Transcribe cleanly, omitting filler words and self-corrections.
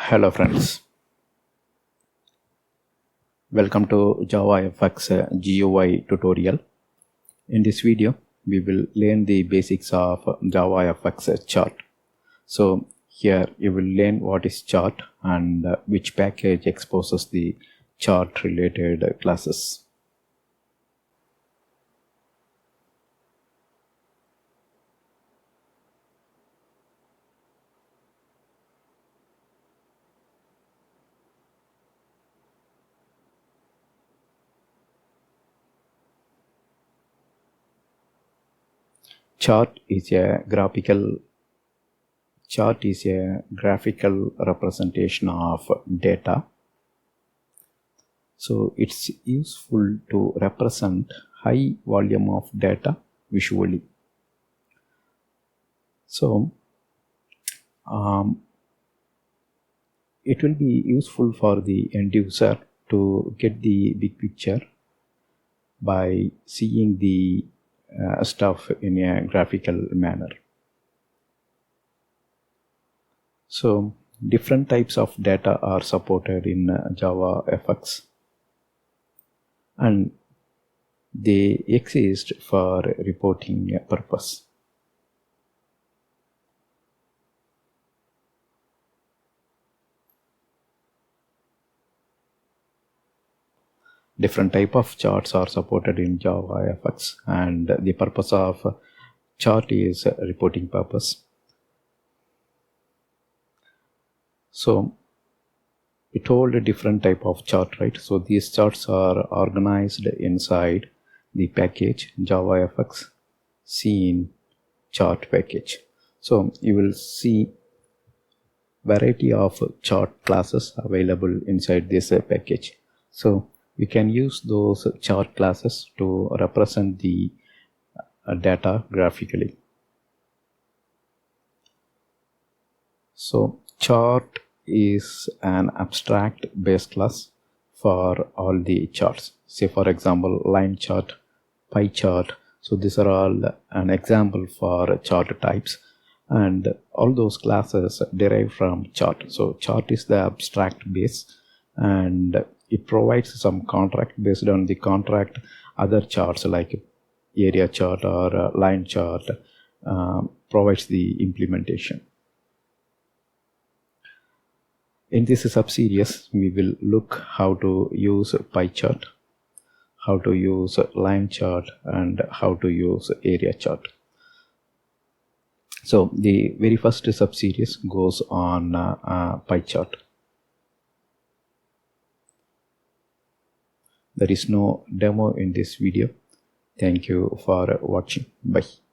Hello friends, welcome to JavaFx GUI tutorial. In this video, we will learn the basics of JavaFx chart. So here you will learn what is chart and which package exposes the chart related classes. Chart is a graphical representation of data. So it's useful to represent high volume of data visually. So it will be useful for the end user to get the big picture by seeing the stuff in a graphical manner. So different types of data are supported in JavaFX, and they exist for reporting purpose. Different type of charts are supported in JavaFX, and the purpose of chart is reporting purpose. So we told a different type of chart, right? So these charts are organized inside the package JavaFX scene chart package. So you will see variety of chart classes available inside this package. So we can use those chart classes to represent the data graphically. So chart is an abstract base class for all the charts. Say for example, line chart, pie chart. So these are all an example for chart types, and all those classes derive from chart. So chart is the abstract base, and it provides some contract. Based on the contract, other charts like area chart or line chart provides the implementation. In this sub-series, we will look how to use pie chart, how to use line chart, and how to use area chart. So the very first sub-series goes on pie chart. There is no demo in this video. Thank you for watching. Bye.